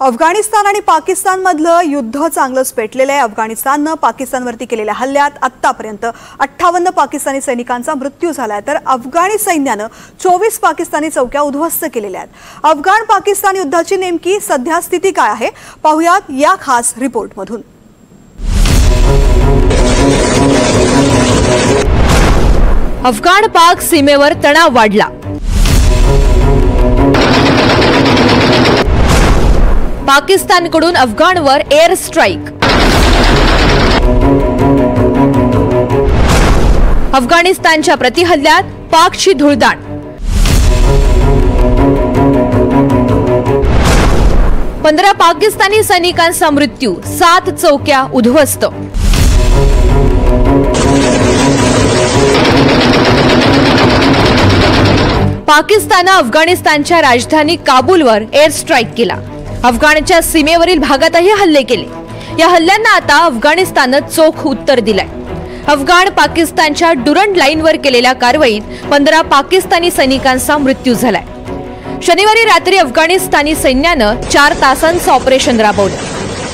अफगाणिस्तान आणि पाकिस्तान मधलं युद्ध चांगलंच पेटलेलं आहे। अफगाणिस्ताननं पाकिस्तानवरती केलेल्या हल्ल्यात आतापर्यंत 58 पाकिस्तानी सैनिकांचा मृत्यू झालाय, तर अफगाणी सैन्यानं 24 पाकिस्तानी चौक्या उद्ध्वस्त केलेल्या आहेत। अफगाण पाकिस्तान युद्धाची नेमकी सध्या स्थिती काय आहे पाहूयात या खास रिपोर्टमधून। अफगाण पाक सीमेवर तणाव वाढला। पाकिस्तानकडून अफगाणवर एअर स्ट्राईक। अफगाणिस्तानच्या प्रतिहल्ल्यात पाकची धुळदाण। पंधरा पाकिस्तानी सैनिकांचा मृत्यू, 7 चौक्या उद्ध्वस्त। पाकिस्तानने अफगाणिस्तानच्या राजधानी काबूलवर एअर स्ट्राईक केला। अफगाणच्या सीमेवरील भागातही हल्ले केले। या हल्ल्यांना आता अफगाणिस्तानने चोख उत्तर दिलंय। अफगाण पाकिस्तानच्या डुरंड लाईनवर केलेल्या कारवाईत 15 पाकिस्तानी सैनिकांचा मृत्यू झालाय। शनिवारी रात्री अफगाणिस्तानी सैन्यानं 4 तासांचं ऑपरेशन राबवलं।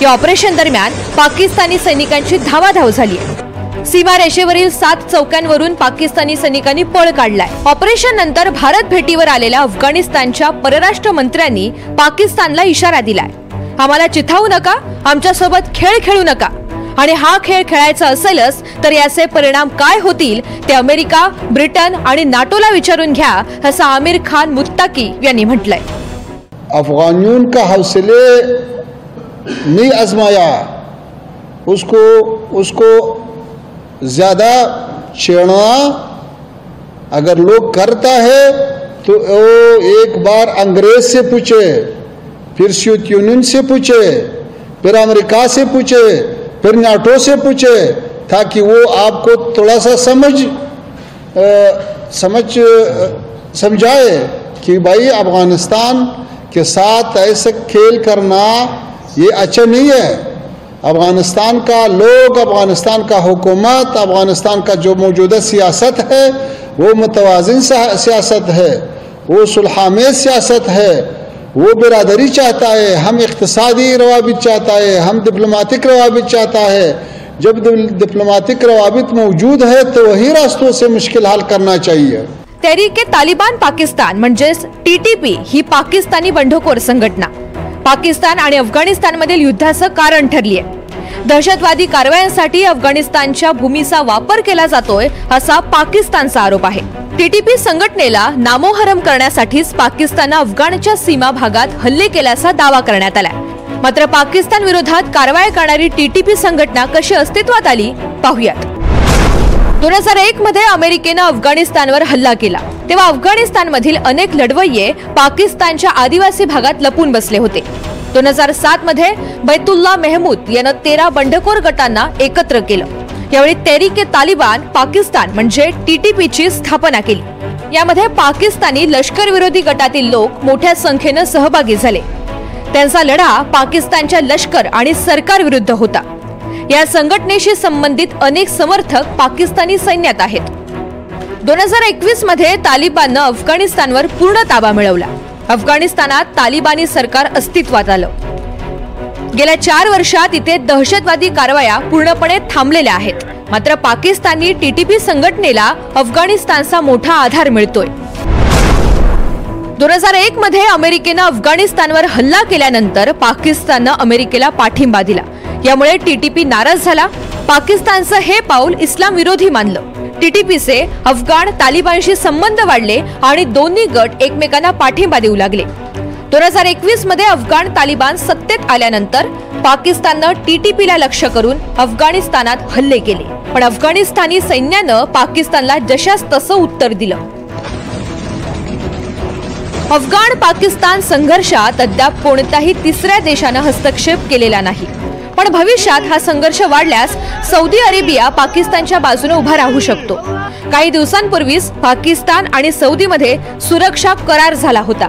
या ऑपरेशन दरम्यान पाकिस्तानी सैनिकांची धावाधाव झाली। सीमा रेषेवरील 7 चौक्यांवरून पाकिस्तानी सैनिकांनी पळ काढलाय। ऑपरेशन नंतर भारत भेटीवर आलेल्या अफगाणिस्तानच्या परराष्ट्र मंत्र्यांनी पाकिस्तानला इशारा दिलाय, आम्हाला चिथावू नका, आमच्या सोबत खेळ खेळू नका, आणि हा खेळ खेळायचा असेलच तर याचे परिणाम काय होतील ते अमेरिका, ब्रिटन आणि नाटोला विचारून घ्या, असं आमिर खान मुत्ताकी यांनी म्हटलंय। अफगानियों का हौसले नहीं आजमाया, उसको ज्यादा छेड़ना अगर लोग करता है तो एक बार अंग्रेज से पूछे, फिर सोवियत यूनियन से पूछे, फिर अमेरिका से पूछे, फिर नाटो से पूछे, ताकि वो आपको थोड़ा सा समझाए कि भाई अफगानिस्तान के साथ ऐसा खेल करना ये अच्छा नहीं है। अफगानिस्तान का लोग, अफगानिस्तान का हुकूमत, अफगानिस्तान का जो मौजूदा सियासत है वो मुतवाज़िन सियासत है, वो सुलहामेज़ सियासत है, वो बिरादरी चाहता है, हम इक़्तिसादी रवाबित चाहता है, हम डिप्लोमेटिक रवाबित चाहता है। जब डिप्लोमेटिक रवाबित मौजूद है तो वही रास्तों से मुश्किल हल करना चाहिए। तहरीक-ए-तालिबान पाकिस्तान म्हणजेच TTP ही पाकिस्तानी बंडखोर संघटना पाकिस्तान आणि अफगाणिस्तानमधील युद्धाचं कारण ठरली आहे। दहशतवादी कारवायांसाठी अफगाणिस्तानच्या भूमीचा वापर केला जातोय असा पाकिस्तानचा आरोप आहे। TTP संघटनेला नामोहरम करण्यासाठीच पाकिस्तानने अफगाणच्या सीमा भागात हल्ले केल्याचा दावा करण्यात आलाय। मात्र पाकिस्तान विरोधात कारवाई करणारी TTP संघटना कशी अस्तित्वात आली पाहूयात। 2001 मध्ये अमेरिकेने अफगाणिस्तानवर हल्ला केला, तेव्हा अफगाणिस्तानमधील अनेक लढवय्ये पाकिस्तानच्या आदिवासी भागात लपून बसले होते। 2007 मध्ये बैतुल्ला मेहमूद यानं 13 बंडखोर गटांना एकत्र केलं। यावेळी तहरीक-ए-तालिबान पाकिस्तान म्हणजे TTPची स्थापना केली। यामध्ये पाकिस्तानी लष्कर विरोधी गटातील लोक मोठ्या संख्येने सहभागी झाले। त्यांचा लढा पाकिस्तानच्या लष्कर आणि सरकार विरुद्ध होता। या संघटनेशी संबंधित अनेक समर्थक पाकिस्तानी सैन्यात आहेत। 2021 मध्ये तालिबानने अफगाणिस्तानवर पूर्ण ताबा मिळवला। अफगाणिस्तानात तालिबानी सरकार अस्तित्वात आलं। गेल्या 4 वर्षात इथे दहशतवादी कारवाया पूर्णपणे थांबलेल्या आहेत। मात्र पाकिस्तानी TTP संघटनेला अफगाणिस्तानचा मोठा आधार मिळतोय। 2001 मध्ये अमेरिकेने अफगाणिस्तानवर हल्ला केल्यानंतर पाकिस्तानने अमेरिकेला पाठिंबा दिला। यामुळे TTP नाराज झाला। पाकिस्तानचं हे पाऊल इस्लाम विरोधी मानलं। TTPचे अफगाण तालिबानशी संबंध वाढले आणि दोन्ही गट एकमेकांना पाठिंबा देऊ लागले। 2021 मध्ये अफगाण तालिबान सत्तेत आल्यानंतर पाकिस्तानने TTPला लक्ष्य करून अफगाणिस्तानात हल्ले केले, पण अफगाणिस्तानी सैन्यानं पाकिस्तानला जशास तसं उत्तर दिलं। अफगाण पाकिस्तान संघर्षात अद्याप कोणत्याही तिसऱ्या देशाने हस्तक्षेप केलेला नाही, पण भविष्यात हा संघर्ष वाढल्यास सौदी अरेबिया पाकिस्तानच्या बाजूने उभा राहू शकतो। काही दिवसांपूर्वीच पाकिस्तान आणि सौदीमध्ये सुरक्षा करार झाला होता।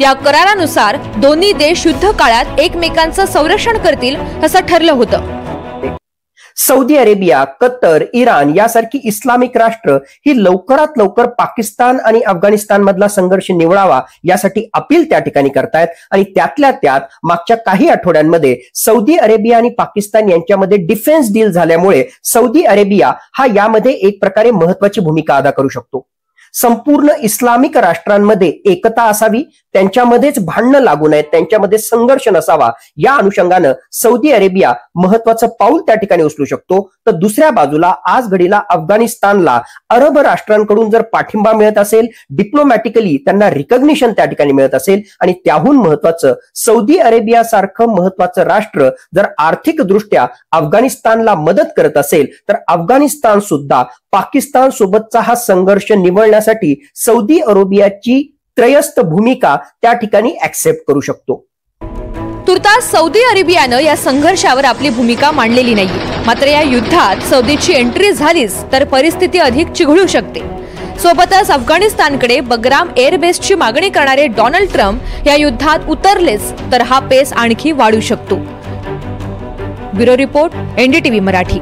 या करारानुसार दोन्ही देश युद्ध काळात एकमेकांचं संरक्षण करतील असं ठरलं होतं। सौदी अरेबिया, कतर, इराण यासारखी इस्लामिक राष्ट्र ही लवकरात लवकर पाकिस्तान आणि अफगाणिस्तान मधला संघर्ष निवळावा यासाठी अपील त्या ठिकाणी करतायत आणि त्यातल्या त्यात मागच्या काही आठवड्यांमध्ये सौदी अरेबिया आणि पाकिस्तान यांच्यामध्ये डिफेन्स डील झाल्यामुळे सौदी अरेबिया हा यामध्ये एक प्रकारे महत्वाची भूमिका अदा करू शकतो। संपूर्ण इस्लामिक राष्ट्रांमध्ये एकता असावी, त्यांच्यामध्येच भांडणं लागू नयेत, त्यांच्यामध्ये संघर्ष नसावा, या अनुषंगानं सौदी अरेबिया महत्वाचं पाऊल त्या ठिकाणी उचलू शकतो। तर दुसऱ्या बाजूला आज घडीला अफगाणिस्तानला अरब राष्ट्रांकडून जर पाठिंबा मिळत असेल, डिप्लोमॅटिकली त्यांना रिकॉग्निशन त्या ठिकाणी मिळत असेल आणि त्याहून महत्वाचं सौदी अरेबिया सारखं महत्वाचं राष्ट्र जर आर्थिक दृष्ट्या अफगाणिस्तानला मदत करत असेल तर अफगाणिस्तान सुद्धा पाकिस्तान सोबतचा हा संघर्ष निवळण्यासाठी सौदी अरेबियाची त्रयस्थ भूमिका त्या ठिकाणी ऍक्सेप्ट करू शकतो। तुर्तास सौदी अरेबियानं या संघर्षावर आपली भूमिका मांडलेली नाही, मात्र या युद्धात सौदीची एंट्री झालीच तर परिस्थिती अधिक चिघळू शकते। सोबतच अफगाणिस्तानकडे बगराम एअरबेसची मागणी करणारे डोनाल्ड ट्रम्प या युद्धात उतरलेच तर हा पेस आणखी वाढू शकतो। Bureau report, NDTV Marathi.